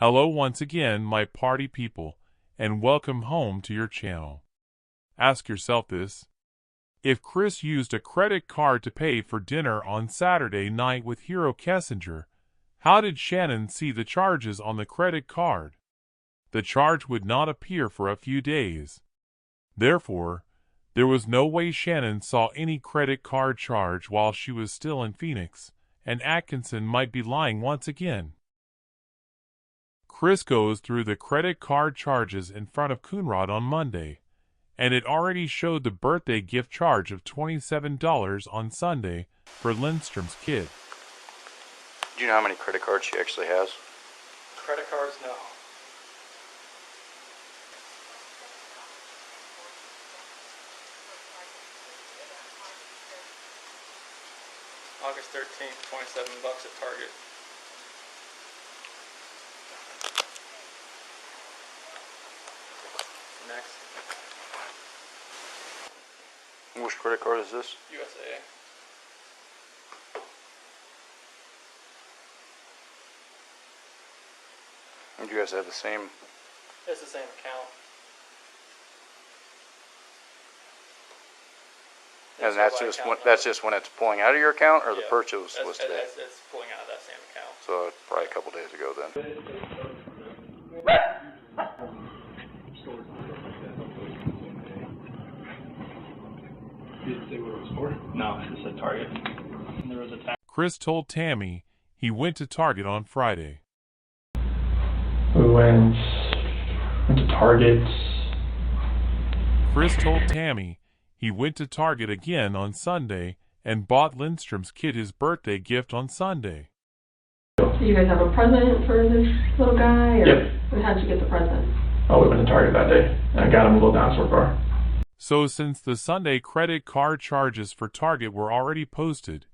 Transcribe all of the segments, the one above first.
Hello once again, my party people, and welcome home to your channel. Ask yourself this. If Chris used a credit card to pay for dinner on Saturday night with Hero Kessinger, how did Shannon see the charges on the credit card? The charge would not appear for a few days. Therefore, there was no way Shannon saw any credit card charge while she was still in Phoenix, and Atkinson might be lying once again. Chris goes through the credit card charges in front of Coonrod on Monday, and it already showed the birthday gift charge of $27 on Sunday for Lindstrom's kid. Do you know how many credit cards she actually has? Credit cards, no. August 13th, $27 at Target. Next. Which credit card is this? USA. And you guys have the same? It's the same account. And that's just when it's pulling out of your account, or the purchase was today? It's pulling out of that same account. So probably a couple days ago then. Did it say what it was for? No, it said Target. And there was a tax. Chris told Tammy he went to Target on Friday. We went to Target. Chris told Tammy he went to Target again on Sunday and bought Lindstrom's kid his birthday gift on Sunday. Do you guys have a present for this little guy? Or Yep. How'd you get the present? Oh, we went to Target that day. And I got him a little dinosaur car. So since the Sunday credit card charges for Target were already posted,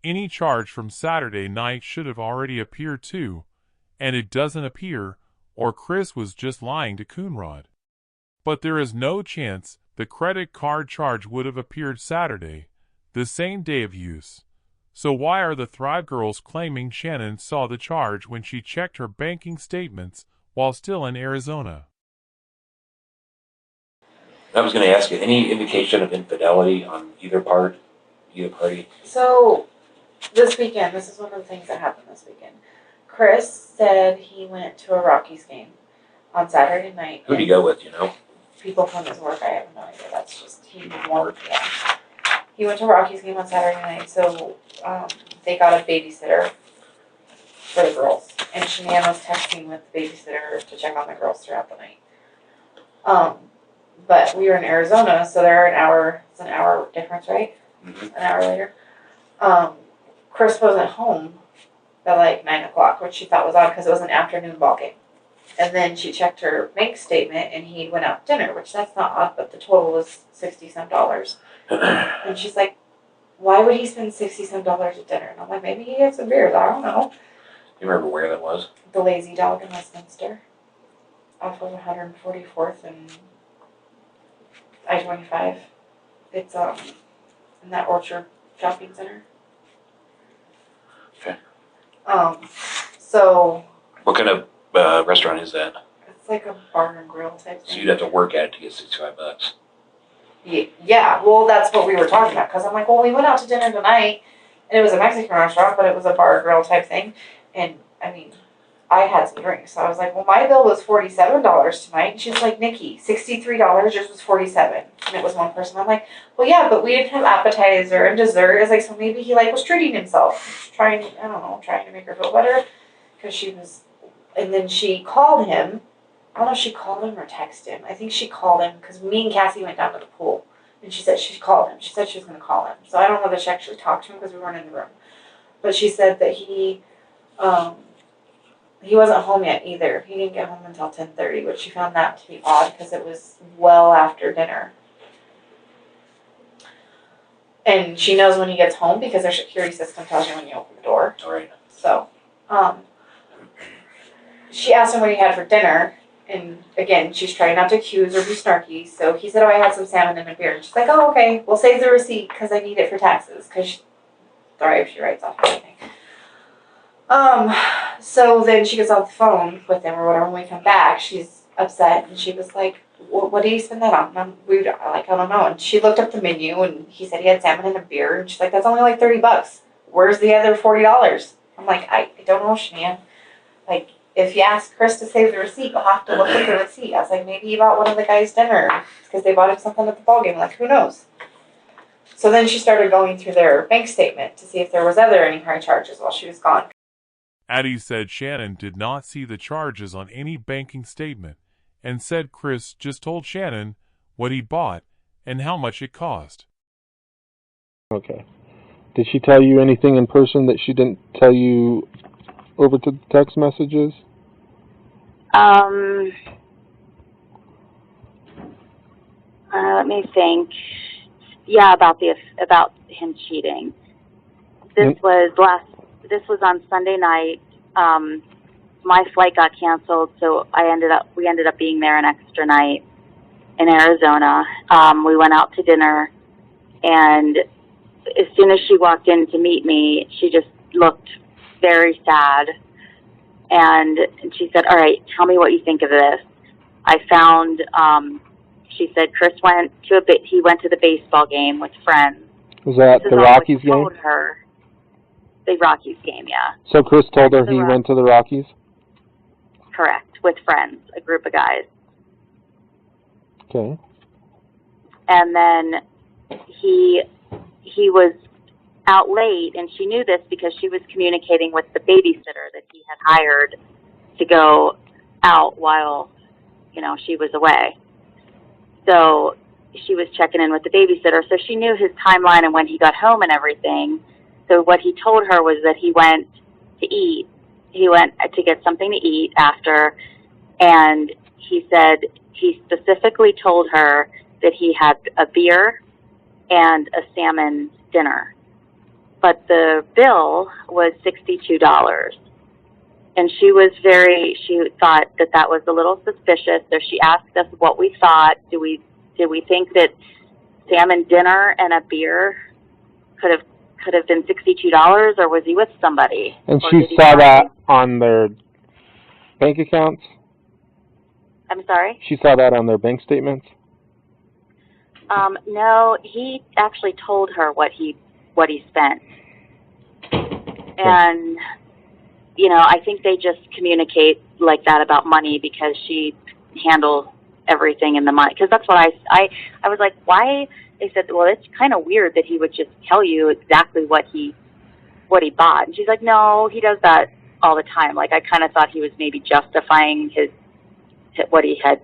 any charge from Saturday night should have already appeared too, and it doesn't appear, or Chris was just lying to Coonrod. But there is no chance the credit card charge would have appeared Saturday, the same day of use. So why are the Thrive girls claiming Shannon saw the charge when she checked her banking statements while still in Arizona? I was going to ask you, any indication of infidelity on either party? So, this weekend, this is one of the things that happened this weekend. Chris said he went to a Rockies game on Saturday night. Who'd he go with, you know? People from his work, I have no idea. That's just, he won't, yeah. He went to a Rockies game on Saturday night, so they got a babysitter for the girls. And Shanann was texting with the babysitter to check on the girls throughout the night. But we were in Arizona, so they're it's an hour difference, right? Mm-hmm. An hour later. Chris wasn't home at like 9 o'clock, which she thought was odd because it was an afternoon ball game. And then she checked her bank statement and he went out to dinner, which that's not odd, but the total was $60-some. And she's like, why would he spend $60-some at dinner? And I'm like, maybe he had some beers, I don't know. You remember where that was? The Lazy Dog in Westminster, off of 144th and I-25. It's in that Orchard shopping center. Okay. So What kind of restaurant is that? it's like a bar and grill type thing. So you'd have to work at it to get $65. Yeah, well, that's what we were talking about. Because I'm like, well, we went out to dinner tonight, and it was a Mexican restaurant, but it was a bar and grill type thing. And, I mean, I had some drinks. So I was like, well, my bill was $47 tonight. And she's like, Nikki, $63, yours was $47. And it was one person. I'm like, well, yeah, but we didn't have appetizer and dessert. It's like, so maybe he, like, was treating himself. Trying to make her feel better. Because she was, and then she called him. I don't know if she called him or texted him. I think she called him because me and Cassie went down to the pool. And she said she called him. She said she was going to call him. So I don't know that she actually talked to him because we weren't in the room. But she said that he wasn't home yet either. He didn't get home until 10:30, which she found that to be odd because it was well after dinner. And she knows when he gets home because their security system tells you when you open the door. All right. So, she asked him what he had for dinner. And again, she's trying not to accuse or be snarky. So he said, oh, I had some salmon and a beer. And she's like, oh, okay. We'll save the receipt because I need it for taxes. Because, sorry if she writes off everything. So then she gets off the phone with him or whatever. When we come back, she's upset and she was like, "What did he spend that on?" And I don't know. And she looked up the menu and he said he had salmon and a beer. And she's like, "That's only like $30. Where's the other $40?" I'm like, I don't know, Shan. Like, if you ask Chris to save the receipt, you'll have to look at the receipt. I was like, maybe he bought one of the guys dinner because they bought him something at the ballgame. Like, who knows? So then she started going through their bank statement to see if there was any high charges while she was gone. Addie said Shannon did not see the charges on any banking statement and said Chris just told Shannon what he bought and how much it cost. Okay. Did she tell you anything in person that she didn't tell you over to the text messages? Let me think. Yeah, about him cheating. This was on Sunday night. My flight got canceled, so we ended up being there an extra night in Arizona. We went out to dinner, and as soon as she walked in to meet me, she just looked very sad. And she said, "All right, tell me what you think of this." I found, she said Chris went to the baseball game with friends. Was that the Rockies game? Told her. The Rockies game, yeah. So Chris told her he went to the Rockies? Correct, with friends, a group of guys. Okay. And then he was out late, and she knew this because she was communicating with the babysitter that he had hired to go out while, she was away. So she was checking in with the babysitter, so she knew his timeline and when he got home and everything. So what he told her was that he went to eat. He went to get something to eat after, and he said he specifically told her that he had a beer and a salmon dinner. But the bill was $62. And she thought that was a little suspicious. So she asked us what we thought. Did we think that salmon dinner and a beer could have been $62, or was he with somebody? And she saw that on their bank accounts? I'm sorry? She saw that on their bank statements? No, he actually told her what he spent. And, I think they just communicate like that about money because she handles everything in the money. Because that's what I was like, why? They said, well, it's kind of weird that he would just tell you exactly what he bought. And she's like, no, he does that all the time. Like, I kind of thought he was maybe justifying what he had,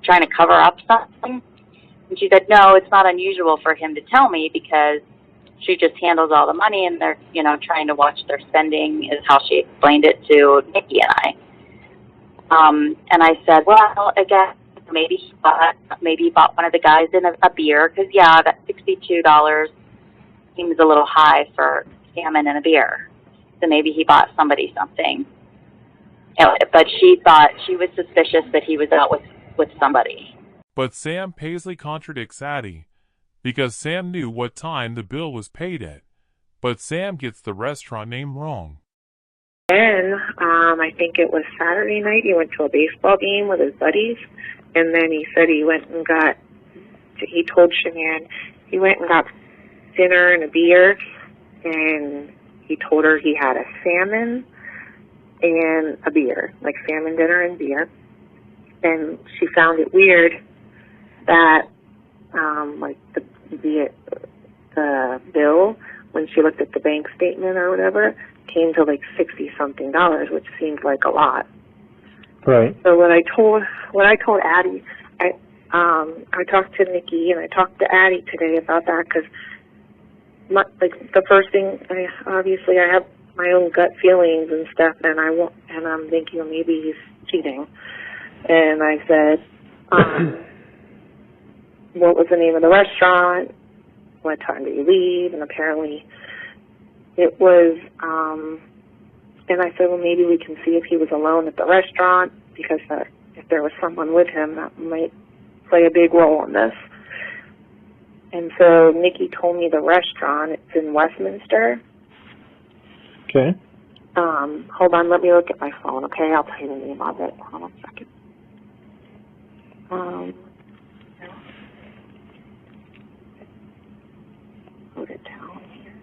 trying to cover up something. And she said, no, it's not unusual for him to tell me because she just handles all the money and they're, trying to watch their spending is how she explained it to Nikki and I. And I said, well, again, maybe he bought one of the guys in a beer because, yeah, that $62 seems a little high for salmon and a beer. So maybe he bought somebody something. But she thought she was suspicious that he was out with somebody. But Sam Paisley contradicts Addie because Sam knew what time the bill was paid at, but Sam gets the restaurant name wrong. Then, I think it was Saturday night, he went to a baseball game with his buddies, and then he said he told Shanann he went and got dinner and a beer, and he told her he had a salmon and a beer, like salmon dinner and beer. And she found it weird that, like the bill, when she looked at the bank statement or whatever, came to like $60-something, which seemed like a lot. Right. So what I told Addie, I talked to Nikki and I talked to Addie today about that because, the first thing, obviously I have my own gut feelings and stuff, and I'm thinking maybe he's cheating. And I said, what was the name of the restaurant? What time did you leave? And apparently it was, and I said, well, maybe we can see if he was alone at the restaurant, because if there was someone with him, that might play a big role in this. And so Nikki told me the restaurant. It's in Westminster. Okay. Hold on, let me look at my phone, okay? I'll tell you the name of it. Hold on a second. Put it down here.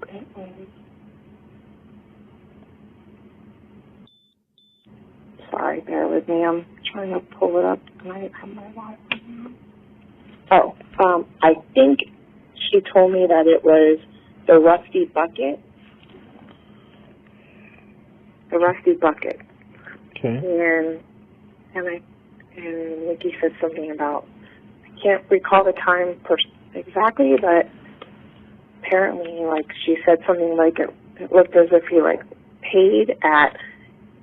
It was, sorry, bear with me. I'm trying to pull it up, and I didn't have my wallet. I think she told me that it was the Rusty Bucket. The Rusty Bucket. Okay. And Nikki said something about, I can't recall the time exactly, but apparently, like, she said something like it looked as if he, like, paid at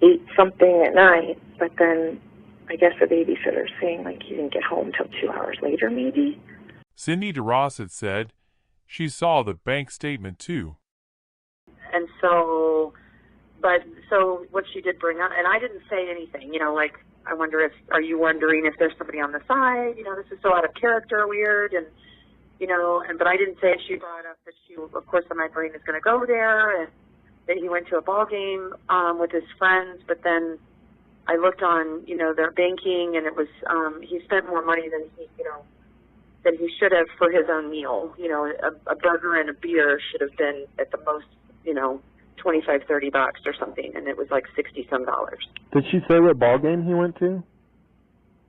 8-something at night, but then I guess the babysitter's saying, like, he didn't get home till 2 hours later, maybe. Cindy DeRoss had said she saw the bank statement too. And so what she did bring up, and I didn't say anything, like, are you wondering if there's somebody on the side? This is so out of character, weird, and, but I didn't say it. She brought up that of course, my brain is going to go there, and that he went to a ball game with his friends, but then I looked on, their banking, and it was, he spent more money than he should have for his own meal. A burger and a beer should have been at the most, $25-$30 or something, and it was like $60-some. Did she say what ball game he went to?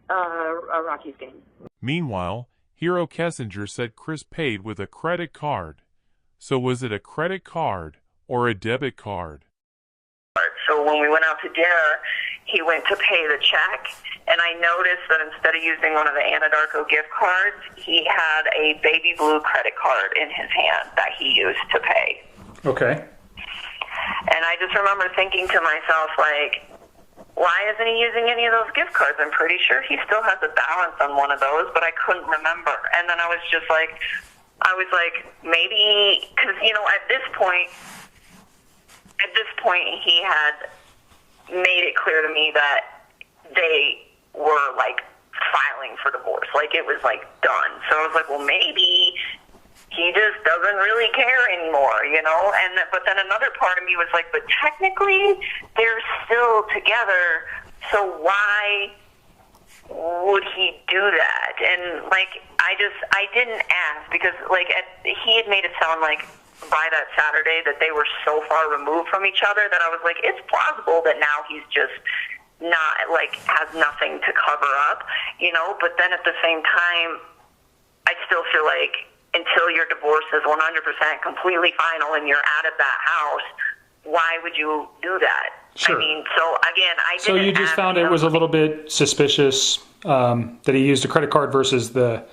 A Rockies game. Meanwhile, Hero Kessinger said Chris paid with a credit card. So was it a credit card or a debit card? So when we went out to dinner, he went to pay the check, and I noticed that instead of using one of the Anadarko gift cards, he had a baby blue credit card in his hand that he used to pay. Okay. And I just remember thinking to myself, like, why isn't he using any of those gift cards? I'm pretty sure he still has a balance on one of those, but I couldn't remember. And then I was like, maybe, because, at this point, he had made it clear to me that they were, like, filing for divorce. Like, it was, like, done. So I was like, well, maybe he just doesn't really care anymore, but then another part of me was like, but technically they're still together, so why would he do that? And, like, I didn't ask, because, like, he had made it sound like by that Saturday that they were so far removed from each other that I was like, it's plausible that now he's just not, like, has nothing to cover up, but then at the same time, I still feel like until your divorce is 100% completely final and you're out of that house, why would you do that? Sure. I mean, so again, So you just found it was a little bit suspicious that he used a credit card versus the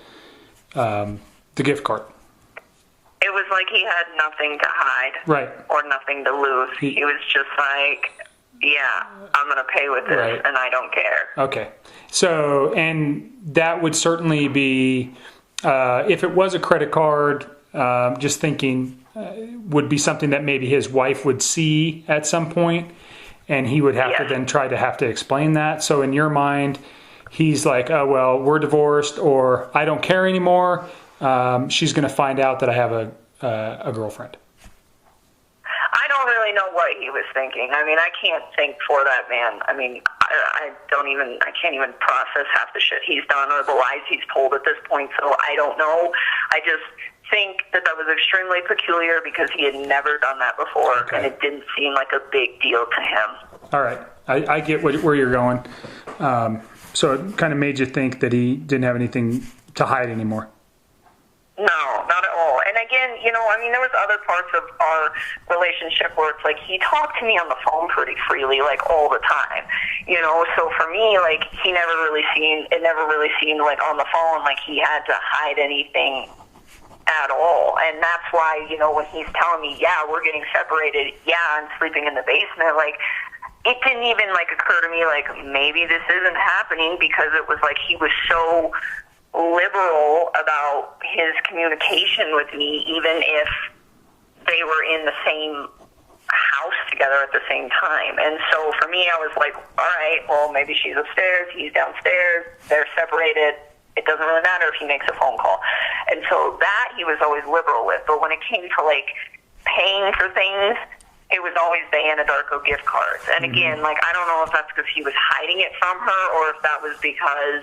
gift card. It was like he had nothing to hide, right, or nothing to lose. He was just like, yeah, I'm going to pay with this, right, and I don't care. Okay. So, and that would certainly be, if it was a credit card, just thinking, would be something that maybe his wife would see at some point, and he would have to then have to explain that. So in your mind, he's like, oh, well, we're divorced, or I don't care anymore. She's going to find out that I have a girlfriend. I don't really know what he was thinking. I mean, I can't think for that man. I mean, I can't even process half the shit he's done or the lies he's told at this point, so I don't know. I just think that was extremely peculiar because he had never done that before, and it didn't seem like a big deal to him. All right. I get where you're going. So it kind of made you think that he didn't have anything to hide anymore. No, not at all. And again, there was other parts of our relationship where it's like he talked to me on the phone pretty freely, like all the time. So for me, like it never really seemed like on the phone like he had to hide anything at all. And that's why, when he's telling me, yeah, we're getting separated, yeah, I'm sleeping in the basement, like it didn't even like occur to me like maybe this isn't happening, because it was like he was so liberal about his communication with me, even if they were in the same house together at the same time. And so for me, I was like, all right, well, maybe she's upstairs, he's downstairs, they're separated, it doesn't really matter if he makes a phone call. And so that he was always liberal with. But when it came to, like, paying for things, it was always the Anadarko gift cards. And again, like, I don't know if that's because he was hiding it from her or if that was because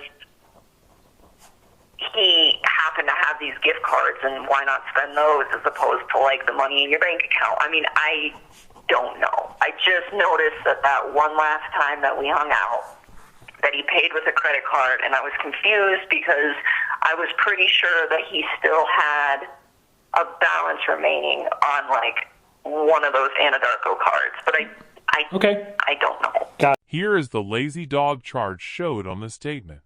he happened to have these gift cards and why not spend those as opposed to, like, the money in your bank account. I mean, I don't know. I just noticed that one last time that we hung out, that he paid with a credit card, and I was confused because I was pretty sure that he still had a balance remaining on, like, one of those Anadarko cards. But I don't know. Here is the lazy dog charge showed on the statement.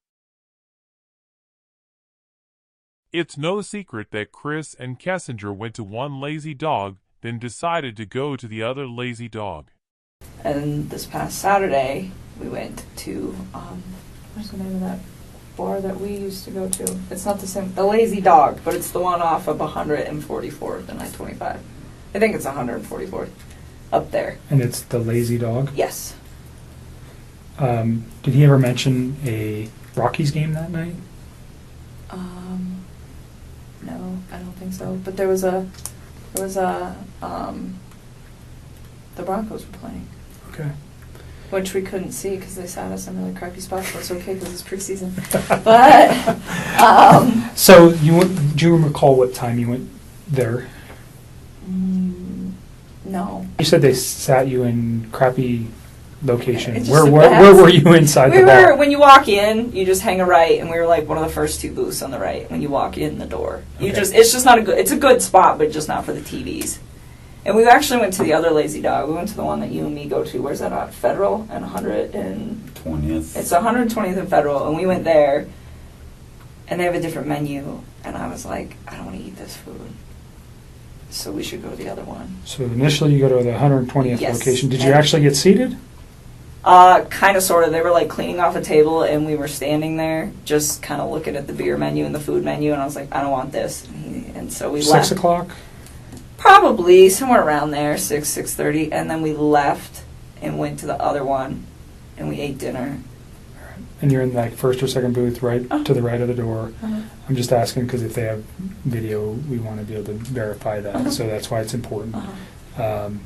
It's no secret that Chris and Kessinger went to one lazy dog, then decided to go to the other lazy dog. And this past Saturday, we went to, what's the name of that bar that we used to go to? It's not the same, the Lazy Dog, but it's the one off of 144th and I-25. I think it's 144th, up there. And it's the Lazy Dog? Yes. Did he ever mention a Rockies game that night? No, I don't think so. But the Broncos were playing. Okay. Which we couldn't see because they sat us in really crappy spots, but it's okay because it's preseason. But, So, do you recall what time you went there? No. You said they sat you in crappy location. It just Where depends. were you inside the bar? When you walk in, you just hang a right, and we were like one of the first two booths on the right when you walk in the door. It's just not it's a good spot, but just not for the TVs. And we actually went to the other Lazy Dog. We went to the one that you and me go to. Where's that at? Federal and 120th. It's 120th and Federal, and we went there, and they have a different menu, and I was like, I don't want to eat this food. So we should go to the other one. So initially you go to the 120th Yes. location. Did you actually get seated? Kind of, sort of. They were like cleaning off a table, and we were standing there, just kind of looking at the beer menu and the food menu, and I was like, I don't want this. And so we left. 6 o'clock? Probably somewhere around there, 6:30, and then we left and went to the other one, and we ate dinner. And you're in like first or second booth, right to the right of the door. I'm just asking because if they have video, we want to be able to verify that. So that's why it's important. And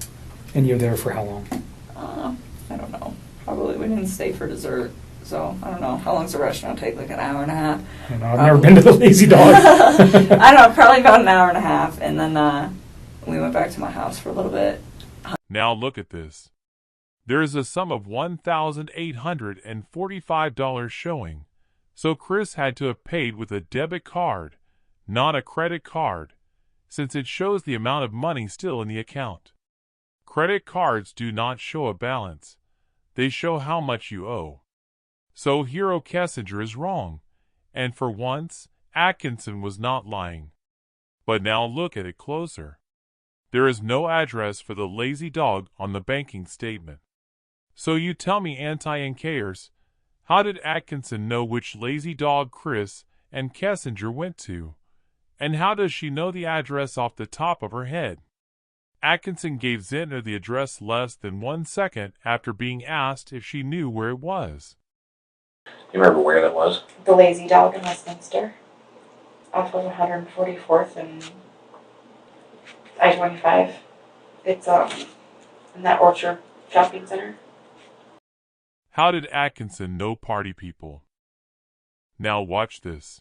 you're there for how long? I don't know. Probably we didn't stay for dessert, so I don't know. How long does the restaurant take? Like an hour and a half? I don't know. I've never been to the Lazy Dog. I don't know. Probably about an hour and a half, and then we went back to my house for a little bit. Now look at this. There is a sum of $1,845 showing, so Chris had to have paid with a debit card, not a credit card, since it shows the amount of money still in the account. Credit cards do not show a balance. They show how much you owe. So Hero Kessinger is wrong, and for once, Atkinson was not lying. But now look at it closer. There is no address for the Lazy Dog on the banking statement. So you tell me, anti-NKers, how did Atkinson know which Lazy Dog Chris and Kessinger went to? And how does she know the address off the top of her head? Atkinson gave Zentner the address less than 1 second after being asked if she knew where it was. You remember where that was? The Lazy Dog in Westminster, off of 144th and I-25. It's in that Orchard Shopping Center. How did Atkinson know party people? Now watch this.